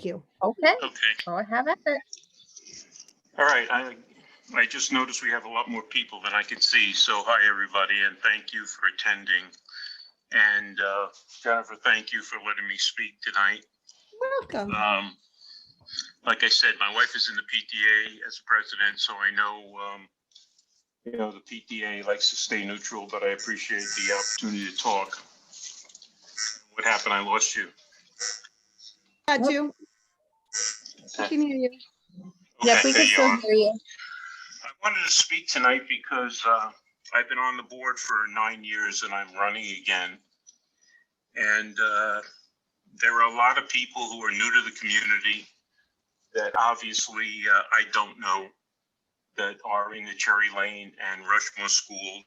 you. Okay, Okay. go have at it. All right. I just noticed we have a lot more people than I can see. So hi, everybody, and thank you for attending. And Jennifer, thank you for letting me speak tonight. Welcome. Like I said, my wife is in the PTA as president, so I know, the PTA likes to stay neutral, but I appreciate the opportunity to talk. What happened? I lost you. Got you. I can hear you. Yep, we there can you still are. hear you. I wanted to speak tonight because I've been on the board for 9 years and I'm running again. And there are a lot of people who are new to the community that obviously I don't know, that are in the Cherry Lane and Rushmore schools,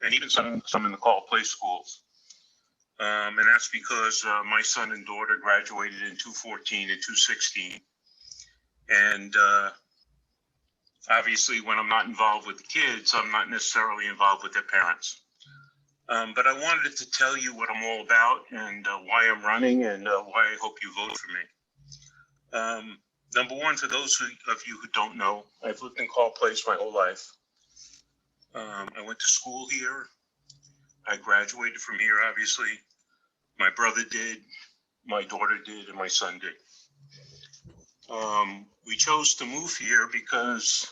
and even some in the Call Place schools. And that's because my son and daughter graduated in 2014 and 2016. And obviously, when I'm not involved with the kids, I'm not necessarily involved with their parents. But I wanted to tell you what I'm all about and why I'm running and why I hope you vote for me. Number one, for those of you who don't know, I've lived in Call Place my whole life. I went to school here. I graduated from here, obviously. My brother did, my daughter did, and my son did. We chose to move here because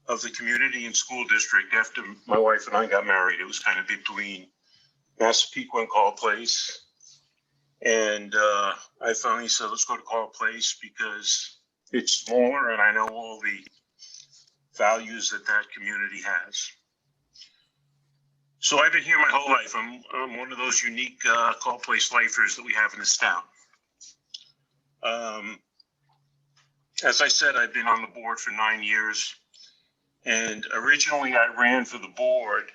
of the community and school district. After my wife and I got married, it was kind of between Massapequa and Call Place. And I finally said, let's go to Call Place because it's smaller and I know all the values that community has. So I've been here my whole life. I'm one of those unique Call Place lifers that we have in this town. As I said, I've been on the board for 9 years. And originally I ran for the board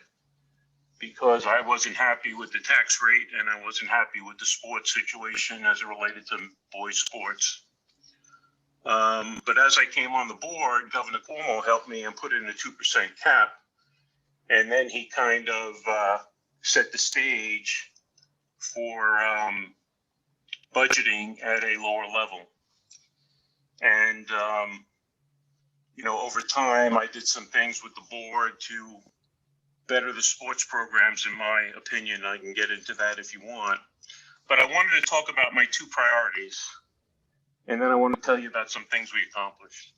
because I wasn't happy with the tax rate and I wasn't happy with the sports situation as it related to boys sports. But as I came on the board, Governor Cuomo helped me and put in a 2% cap. And then he kind of set the stage for budgeting at a lower level. And, over time, I did some things with the board to better the sports programs, in my opinion. I can get into that if you want. But I wanted to talk about my two priorities. And then I want to tell you about some things we accomplished.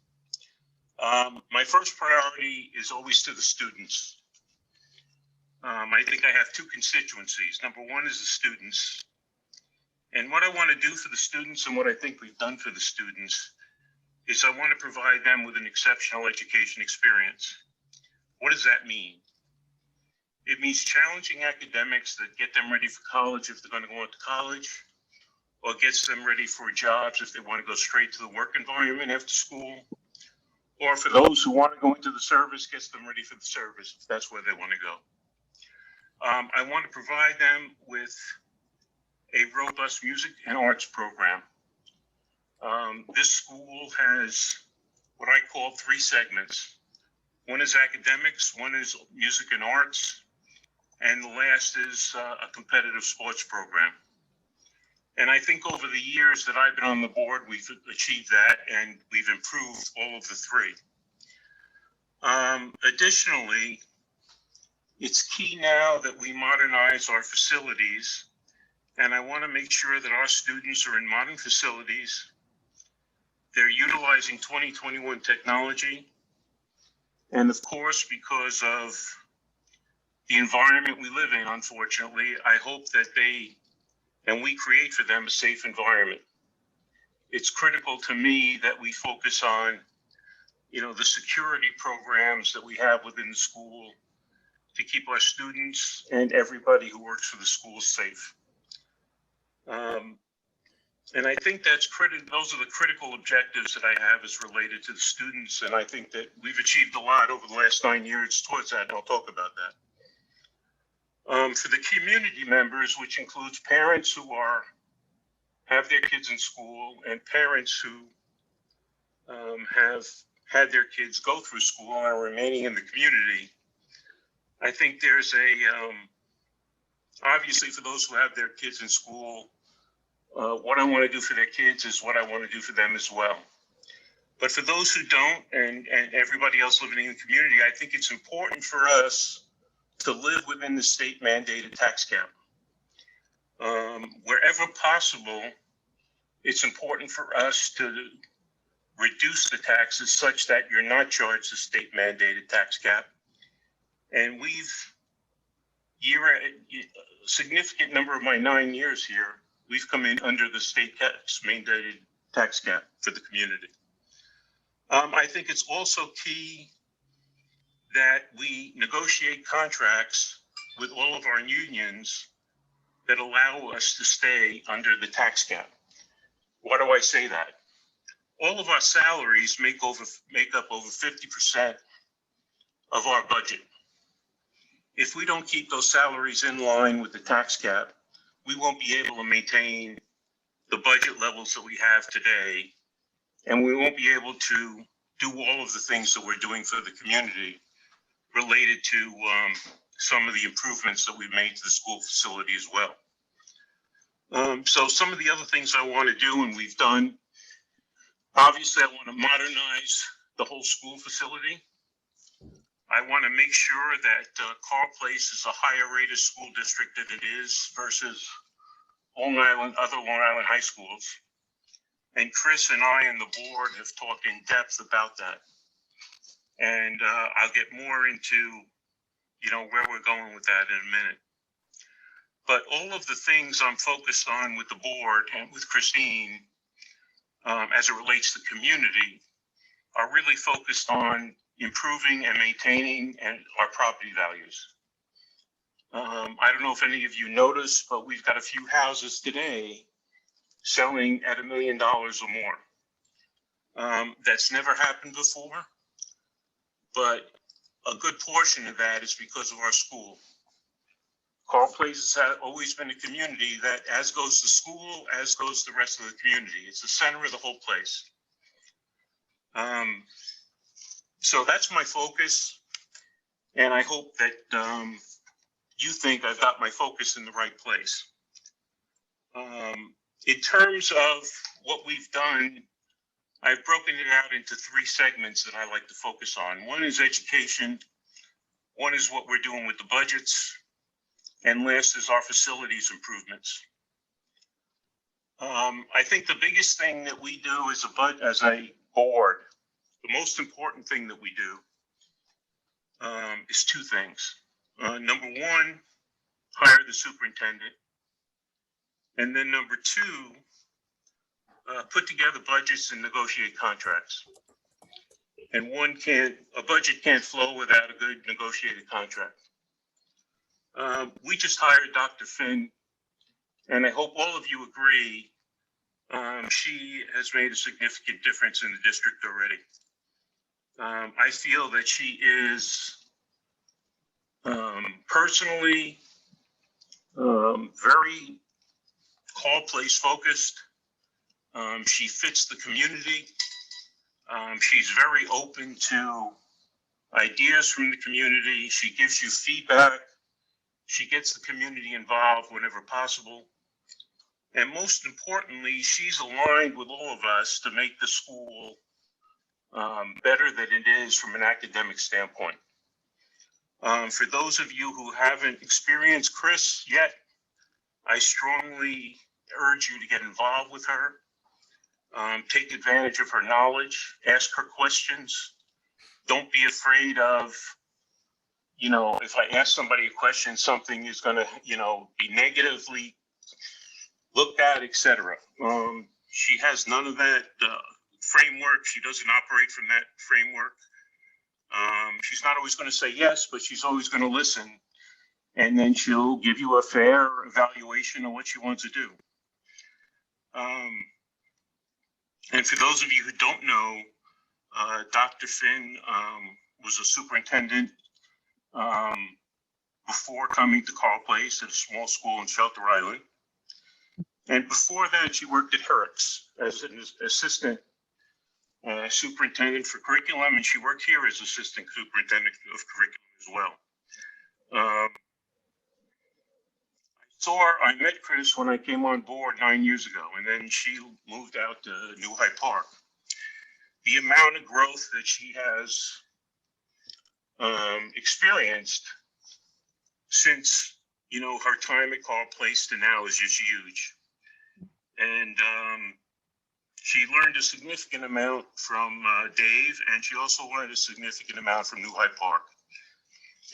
My first priority is always to the students. I think I have two constituencies. Number one is the students. And what I want to do for the students and what I think we've done for the students is I want to provide them with an exceptional education experience. What does that mean? It means challenging academics that get them ready for college if they're going to go into college, or gets them ready for jobs if they want to go straight to the work environment after school, or for those who want to go into the service, gets them ready for the service if that's where they want to go. I want to provide them with a robust music and arts program. This school has what I call 3 segments. One is academics, one is music and arts, and the last is a competitive sports program. And I think over the years that I've been on the board, we've achieved that and we've improved all of the 3. Additionally, it's key now that we modernize our facilities, and I want to make sure that our students are in modern facilities. They're utilizing 2021 technology. And of course, because of the environment we live in, unfortunately, I hope that we create for them a safe environment. It's critical to me that we focus on, the security programs that we have within the school to keep our students and everybody who works for the school safe. And I think that's critical. Those are the critical objectives that I have as related to the students. And I think that we've achieved a lot over the last 9 years towards that. And I'll talk about that. For the community members, which includes parents who have their kids in school and parents who have had their kids go through school and are remaining in the community, I think there's obviously for those who have their kids in school, what I want to do for their kids is what I want to do for them as well. But for those who don't, and everybody else living in the community, I think it's important for us to live within the state mandated tax cap. Wherever possible, it's important for us to reduce the taxes such that you're not charged the state mandated tax cap. And a significant number of my 9 years here, we've come in under the state mandated tax cap for the community. I think it's also key that we negotiate contracts with all of our unions that allow us to stay under the tax cap. Why do I say that? All of our salaries make up over 50% of our budget. If we don't keep those salaries in line with the tax cap, we won't be able to maintain the budget levels that we have today, and we won't be able to do all of the things that we're doing for the community related to some of the improvements that we've made to the school facility as well. So some of the other things I want to do, and we've done, obviously I want to modernize the whole school facility. I want to make sure that Carl Place is a higher rated school district than it is versus other Long Island high schools. And Chris and I and the board have talked in depth about that. And I'll get more into, where we're going with that in a minute. But all of the things I'm focused on with the board and with Christine, as it relates to community, are really focused on improving and maintaining our property values. I don't know if any of you noticed, but we've got a few houses today selling at $1 million or more. That's never happened before, but a good portion of that is because of our school. Carl Place has always been a community that, as goes the school, as goes the rest of the community. It's the center of the whole place. So that's my focus, and I hope that you think I've got my focus in the right place. In terms of what we've done, I've broken it out into 3 segments that I like to focus on. One is education, one is what we're doing with the budgets, and last is our facilities improvements. I think the biggest thing that we do as a board, the most important thing that we do is 2 things. Number 1, hire the superintendent. And then number 2, put together budgets and negotiate contracts. And a budget can't flow without a good negotiated contract. We just hired Dr. Finn, and I hope all of you agree, she has made a significant difference in the district already. I feel that she is personally very Carl Place focused. She fits the community. She's very open to ideas from the community. She gives you feedback. She gets the community involved whenever possible. And most importantly, she's aligned with all of us to make the school better than it is from an academic standpoint. For those of you who haven't experienced Chris yet, I strongly urge you to get involved with her. Take advantage of her knowledge, ask her questions. Don't be afraid of, if I ask somebody a question, something is going to, be negatively looked at, etc. She has none of that framework. She doesn't operate from that framework. She's not always going to say yes, but she's always going to listen. And then she'll give you a fair evaluation of what she wants to do. And for those of you who don't know, Dr. Finn was a superintendent before coming to Carl Place at a small school in Shelter Island. And before that, she worked at Herrick's as an assistant superintendent for curriculum, and she worked here as assistant superintendent of curriculum as well. I I met Chris when I came on board 9 years ago, and then she moved out to New Hyde Park. The amount of growth that she has experienced since, her time at Carl Place to now is just huge. And she learned a significant amount from Dave, and she also learned a significant amount from New Hyde Park.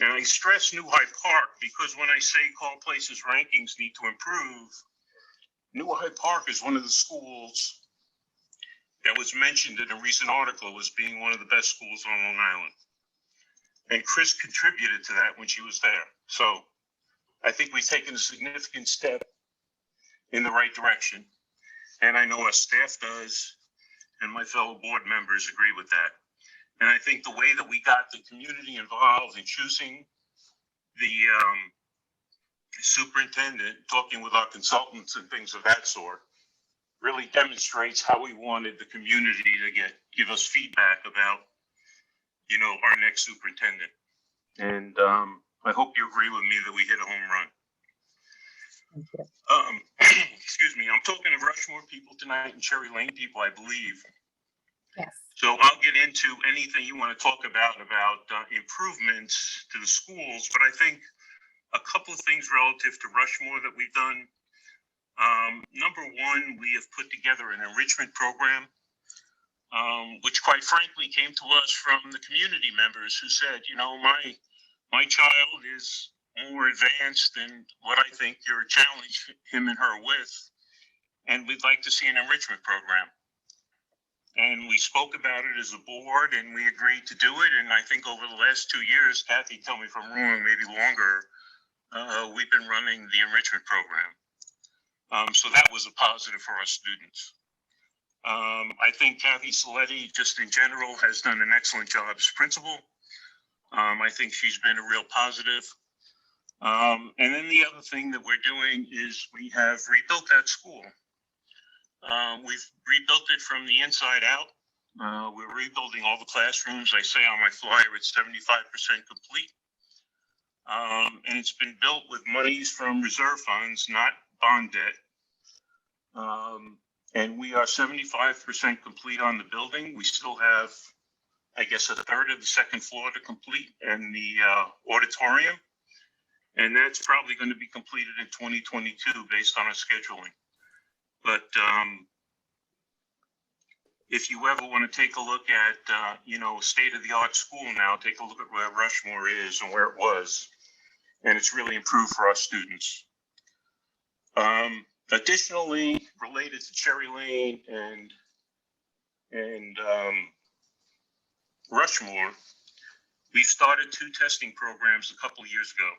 And I stress New Hyde Park because when I say Carl Place's rankings need to improve, New Hyde Park is one of the schools that was mentioned in a recent article as being one of the best schools on Long Island. And Chris contributed to that when she was there. So I think we've taken a significant step in the right direction. And I know our staff does, and my fellow board members agree with that. And I think the way that we got the community involved in choosing the superintendent, talking with our consultants and things of that sort, really demonstrates how we wanted the community to give us feedback about, our next superintendent. And I hope you agree with me that we hit a home run. Excuse me, I'm talking to Rushmore people tonight and Cherry Lane people, I believe. Yes. So I'll get into anything you want to talk about improvements to the schools, but I think a couple of things relative to Rushmore that we've done. Number one, we have put together an enrichment program, which quite frankly came to us from the community members who said, my child is more advanced than what I think you're challenging him and her with, and we'd like to see an enrichment program. And we spoke about it as a board, and we agreed to do it. And I think over the last 2 years, Kathy, tell me if I'm wrong, maybe longer, we've been running the enrichment program. So that was a positive for our students. I think Kathy Saletti, just in general, has done an excellent job as principal. I think she's been a real positive. And then the other thing that we're doing is we have rebuilt that school. We've rebuilt it from the inside out. We're rebuilding all the classrooms. I say on my flyer, it's 75% complete. And it's been built with monies from reserve funds, not bond debt. And we are 75% complete on the building. We still have, I guess, a third of the second floor to complete and the auditorium. And that's probably going to be completed in 2022 based on our scheduling. But if you ever want to take a look at, state-of-the-art school now, take a look at where Rushmore is and where it was. And it's really improved for our students. Additionally, related to Cherry Lane and Rushmore, we started 2 testing programs a couple of years ago.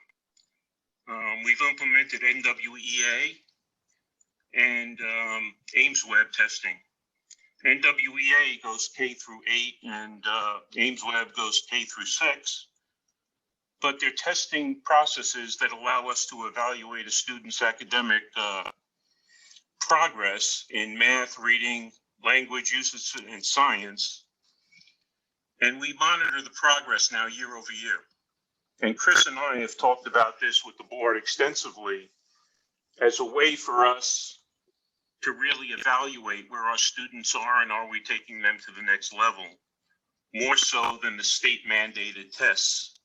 We've implemented NWEA and Ames Web testing. NWEA goes K through 8 and Ames Web goes K through 6. But they're testing processes that allow us to evaluate a student's academic progress in math, reading, language, usage, and science. And we monitor the progress now year over year. And Chris and I have talked about this with the board extensively as a way for us to really evaluate where our students are and are we taking them to the next level, more so than the state mandated tests.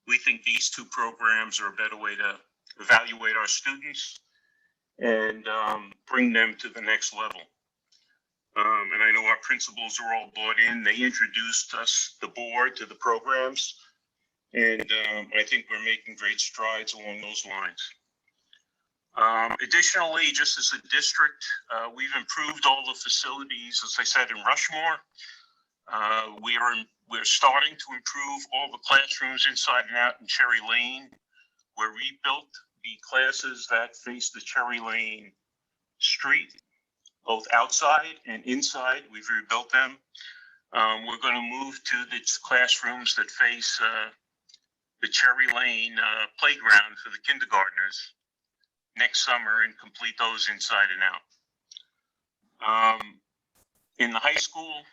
We think these 2 programs are a better way to evaluate our students and bring them to the next level. And I know our principals are all bought in. They introduced us, the board, to the programs. And I think we're making great strides along those lines. Additionally, just as a district, we've improved all the facilities, as I said, in Rushmore. We're starting to improve all the classrooms inside and out in Cherry Lane. We rebuilt the classes that face the Cherry Lane street, both outside and inside. We've rebuilt them. We're going to move to the classrooms that face the Cherry Lane playground for the kindergartners next summer and complete those inside and out. In the high school,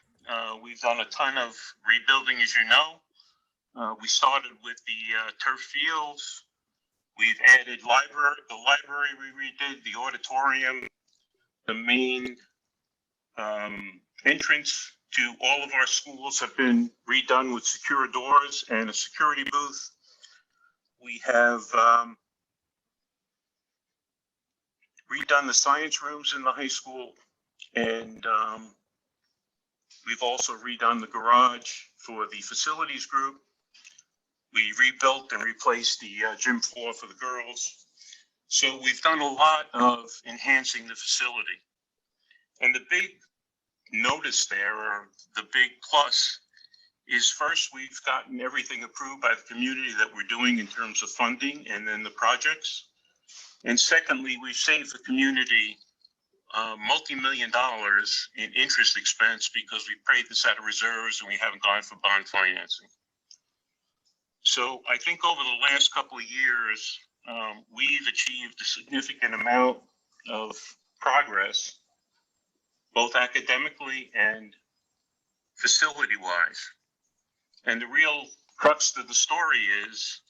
we've done a ton of rebuilding, as you know. We started with the turf fields. We've added the library we redid, the auditorium, the main entrance to all of our schools have been redone with secure doors and a security booth. We have redone the science rooms in the high school, and we've also redone the garage for the facilities group. We rebuilt and replaced the gym floor for the girls. So we've done a lot of enhancing the facility. And the big notice there, or the big plus, is first, we've gotten everything approved by the community that we're doing in terms of funding and then the projects. And secondly, we've saved the community multi-million dollars in interest expense because we paid this out of reserves and we haven't gone for bond financing. So I think over the last couple of years, we've achieved a significant amount of progress, both academically and facility-wise. And the real crux of the story is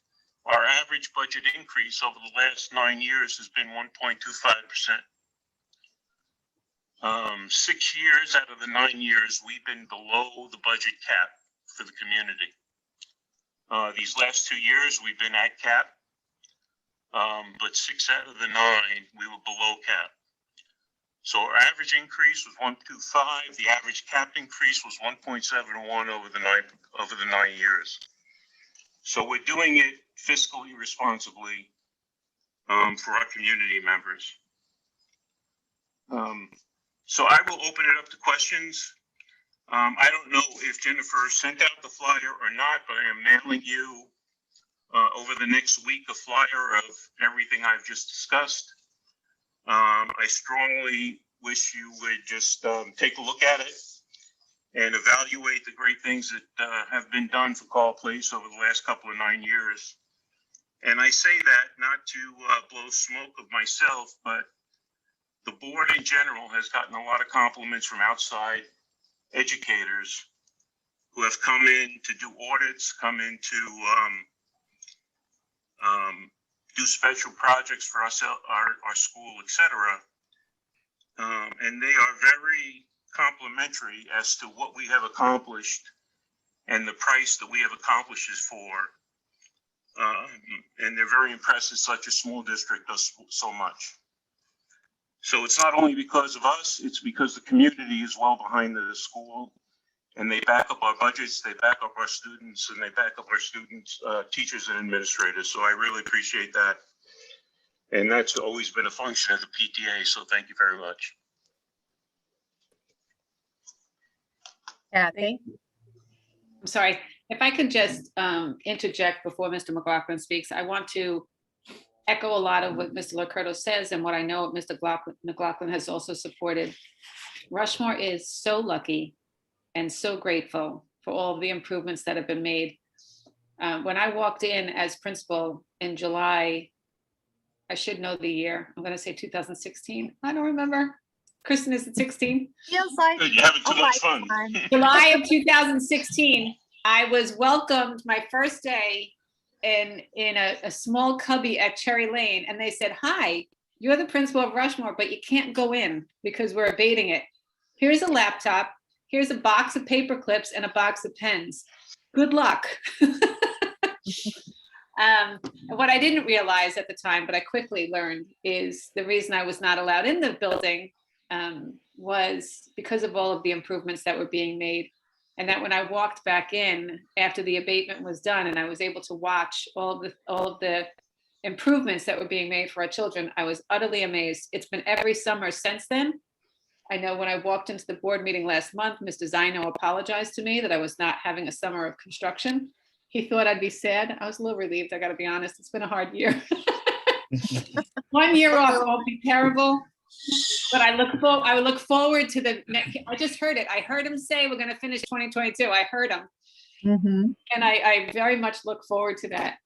our average budget increase over the last 9 years has been 1.25%. 6 years out of the 9 years, we've been below the budget cap for the community. These last 2 years, we've been at cap, but 6 out of the 9, we were below cap. So our average increase was 1.25. The average cap increase was 1.71 over the 9 years. So we're doing it fiscally responsibly for our community members. So I will open it up to questions. I don't know if Jennifer sent out the flyer or not, but I am mailing you over the next week a flyer of everything I've just discussed. I strongly wish you would just take a look at it and evaluate the great things that have been done for Call Place over the last couple of 9 years. And I say that not to blow smoke of myself, but the board in general has gotten a lot of compliments from outside educators who have come in to do audits, come in to do special projects for us, our school, etc. And they are very complimentary as to what we have accomplished and the price that we have accomplished is for. And they're very impressed that such a small district does so much. So it's not only because of us, it's because the community is well behind the school, and they back up our budgets, they back up our students, and they back up our students, teachers and administrators. So I really appreciate that. And that's always been a function of the PTA, so thank you very much. Yeah, thank you. I'm sorry, if I could just interject before Mr. McLaughlin speaks. I want to echo a lot of what Mr. Locurdo says and what I know Mr. McLaughlin has also supported. Rushmore is so lucky and so grateful for all of the improvements that have been made. When I walked in as principal in July, I should know the year. I'm going to say 2016. I don't remember. Kristen, is it 16? Feels like Good, you're having too much fun. July of 2016, I was welcomed my first day in a small cubby at Cherry Lane, and they said, "Hi, you're the principal of Rushmore, but you can't go in because we're abating it. Here's a laptop, here's a box of paper clips and a box of pens. Good luck." What I didn't realize at the time, but I quickly learned, is the reason I was not allowed in the building was because of all of the improvements that were being made. And that when I walked back in after the abatement was done and I was able to watch all of the improvements that were being made for our children, I was utterly amazed. It's been every summer since then. I know when I walked into the board meeting last month, Mr. Zino apologized to me that I was not having a summer of construction. He thought I'd be sad. I was a little relieved, I gotta be honest. It's been a hard year. 1 year off won't be terrible. But I would look forward to the next. I just heard it. I heard him say we're going to finish 2022. I heard him. And I very much look forward to that.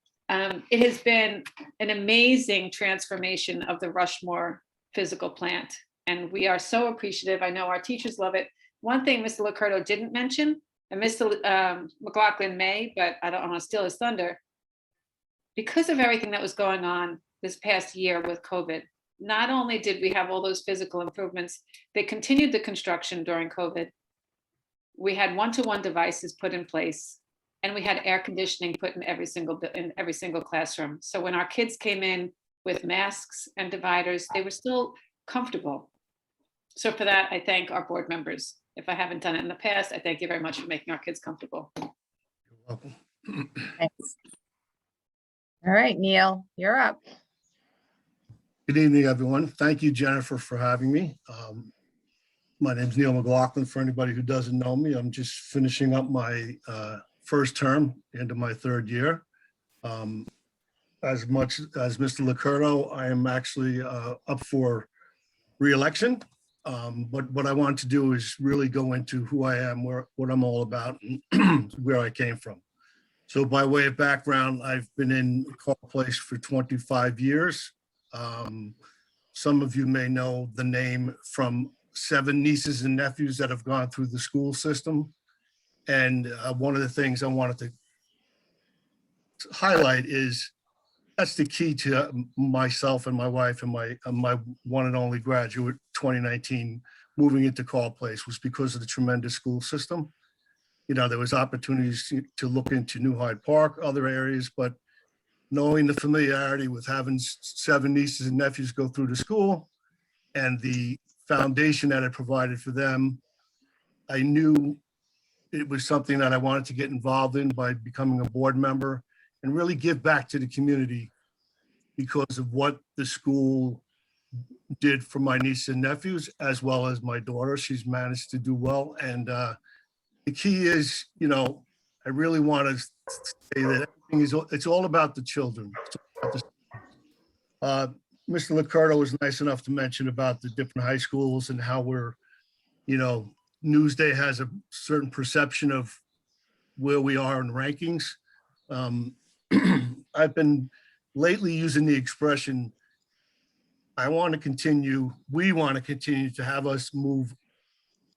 It has been an amazing transformation of the Rushmore physical plant. And we are so appreciative. I know our teachers love it. One thing Mr. Locurdo didn't mention, and Mr. McLaughlin may, but I don't want to steal his thunder. because of everything that was going on this past year with COVID, not only did we have all those physical improvements, they continued the construction during COVID. We had one-to-one devices put in place, and we had air conditioning put in every single classroom. So when our kids came in with masks and dividers, they were still comfortable. So for that, I thank our board members. If I haven't done it in the past, I thank you very much for making our kids comfortable. You're welcome. Thanks. All right, Neil, you're up. Good evening, everyone. Thank you, Jennifer, for having me. My name is Neil McLaughlin. For anybody who doesn't know me, I'm just finishing up my first term into my third year. As much as Mr. Licurdo, I am actually up for re-election. But what I want to do is really go into who I am, what I'm all about, and where I came from. So by way of background, I've been in Call Place for 25 years. Some of you may know the name from 7 nieces and nephews that have gone through the school system. And one of the things I wanted to highlight is that's the key to myself and my wife and my one and only graduate 2019 moving into Call Place was because of the tremendous school system. You know, there was opportunities to look into New Hyde Park, other areas, but knowing the familiarity with having 7 nieces and nephews go through the school and the foundation that it provided for them, I knew it was something that I wanted to get involved in by becoming a board member and really give back to the community because of what the school did for my nieces and nephews, as well as my daughter. She's managed to do well. And the key is, you know, I really want to say that it's all about the children. Mr. Licurdo was nice enough to mention about the different high schools and how we're, you know, Newsday has a certain perception of where we are in rankings. I've been lately using the expression, we want to continue to have us move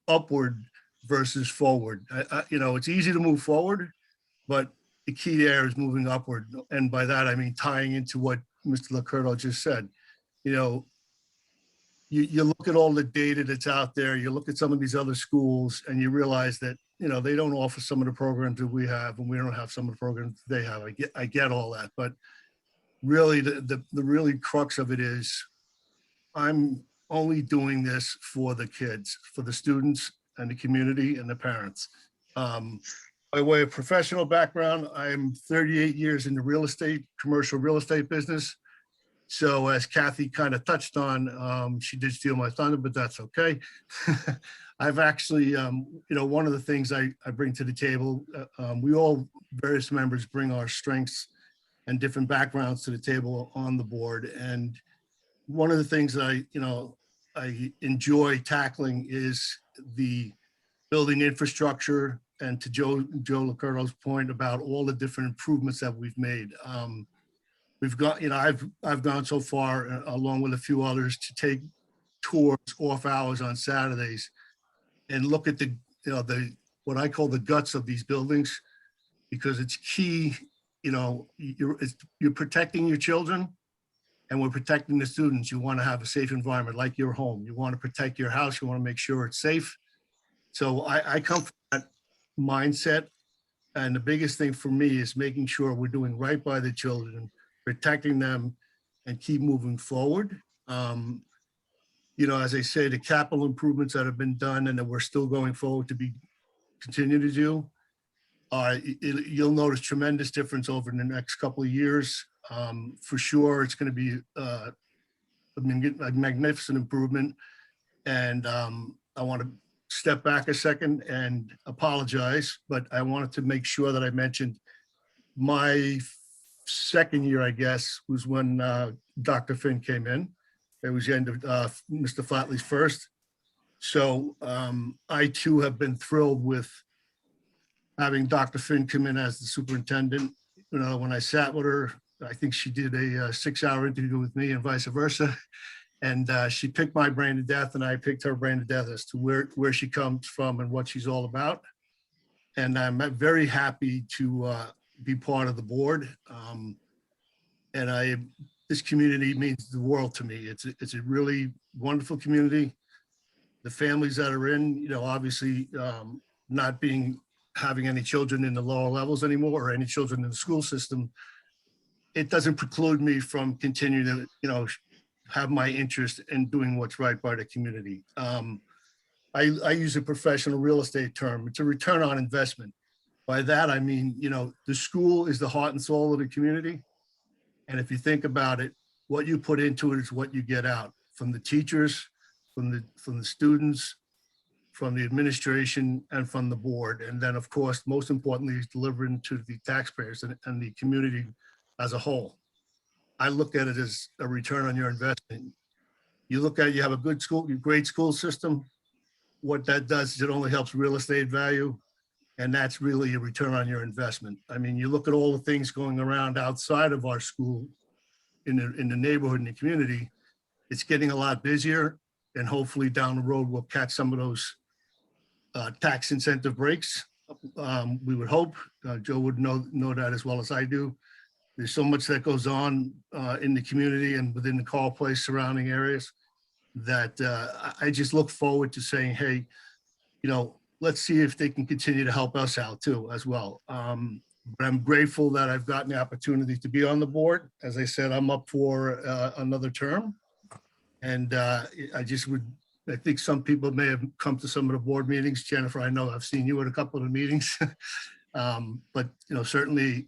upward versus forward. You know, it's easy to move forward, but the key there is moving upward. And by that, I mean, tying into what Mr. Licurdo just said. You know, you look at all the data that's out there, you look at some of these other schools and you realize that, you know, they don't offer some of the programs that we have and we don't have some of the programs they have. I get all that, but really the really crux of it is I'm only doing this for the kids, for the students and the community and the parents. By way of professional background, I'm 38 years in the real estate, commercial real estate business. So as Kathy kind of touched on, she did steal my thunder, but that's okay. I've actually, you know, one of the things I bring to the table, we all, various members bring our strengths and different backgrounds to the table on the board. And one of the things that I enjoy tackling is the building infrastructure, and to Joe Licurdo's point about all the different improvements that we've made. We've got, you know, I've gone so far along with a few others to take tours off hours on Saturdays and look at the, you know, what I call the guts of these buildings, because it's key. You know, you're protecting your children and we're protecting the students. You want to have a safe environment like your home. You want to protect your house. You want to make sure it's safe. So I come from that mindset. And the biggest thing for me is making sure we're doing right by the children, protecting them, and keep moving forward. You know, as I say, the capital improvements that have been done and that we're still going forward to continue to do, you'll notice tremendous difference over the next couple of years. For sure, it's going to be a magnificent improvement. And I want to step back a second and apologize, but I wanted to make sure that I mentioned my second year, I guess, was when Dr. Finn came in. It was the end of Mr. Flatley's first. So I too have been thrilled with having Dr. Finn come in as the superintendent. You know, when I sat with her, I think she did a 6-hour interview with me and vice versa. And she picked my brain to death and I picked her brain to death as to where she comes from and what she's all about. And I'm very happy to be part of the board. And this community means the world to me. It's a really wonderful community. The families that are in, obviously not having any children in the lower levels anymore or any children in the school system, it doesn't preclude me from continuing to, have my interest in doing what's right by the community. I use a professional real estate term. It's a return on investment. By that, I mean, the school is the heart and soul of the community. And if you think about it, what you put into it is what you get out from the teachers, from the students, from the administration, and from the board. And then, of course, most importantly, is delivering to the taxpayers and the community as a whole. I look at it as a return on your investment. You look at it, you have a good school, great school system. What that does is it only helps real estate value. And that's really a return on your investment. I mean, you look at all the things going around outside of our school in the neighborhood and the community, it's getting a lot busier. And hopefully down the road, we'll catch some of those tax incentive breaks. We would hope. Joe would know that as well as I do. There's so much that goes on in the community and within the Carl Place surrounding areas that I just look forward to saying, hey, let's see if they can continue to help us out too as well. But I'm grateful that I've gotten the opportunity to be on the board. As I said, I'm up for another term. And I think some people may have come to some of the board meetings. Jennifer, I know I've seen you at a couple of the meetings. But, certainly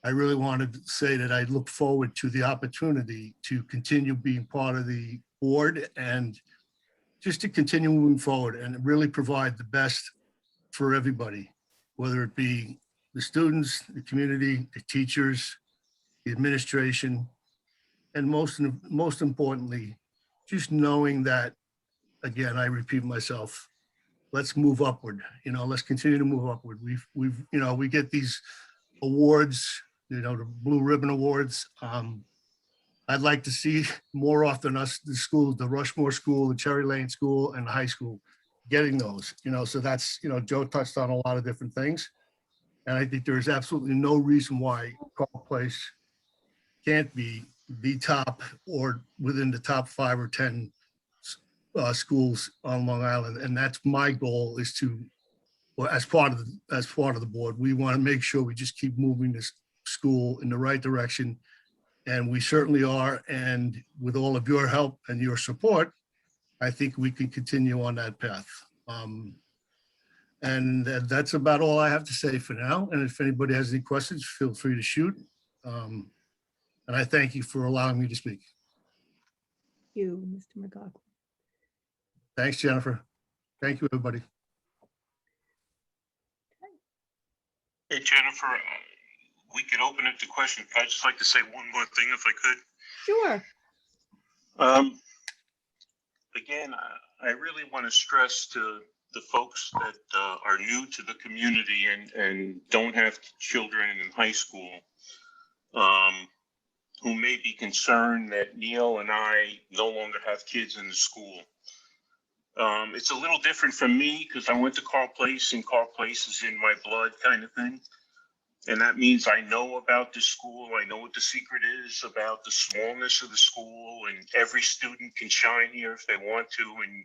I really wanted to say that I look forward to the opportunity to continue being part of the board and just to continue moving forward and really provide the best for everybody, whether it be the students, the community, the teachers, the administration, and most importantly, just knowing that, again, I repeat myself, let's move upward. Let's continue to move upward. We get these awards, the Blue Ribbon Awards. I'd like to see more often the schools, the Rushmore School, the Cherry Lane School, and the high school getting those, so that's, Joe touched on a lot of different things. And I think there is absolutely no reason why Carl Place can't be the top or within the top 5 or 10 schools on Long Island. And that's my goal is to, well, as part of the board, we want to make sure we just keep moving this school in the right direction. And we certainly are. And with all of your help and your support, I think we can continue on that path. And that's about all I have to say for now. And if anybody has any questions, feel free to shoot. And I thank you for allowing me to speak. You, Mr. McLaughlin. Thanks, Jennifer. Thank you, everybody. Hey, Jennifer, we could open it to questions. I'd just like to say one more thing if I could. Sure. Again, I really want to stress to the folks that are new to the community and don't have children in high school, who may be concerned that Neil and I no longer have kids in the school. It's a little different from me because I went to Carl Place and Carl Place is in my blood kind of thing. And that means I know about the school. I know what the secret is about the smallness of the school, and every student can shine here if they want to. And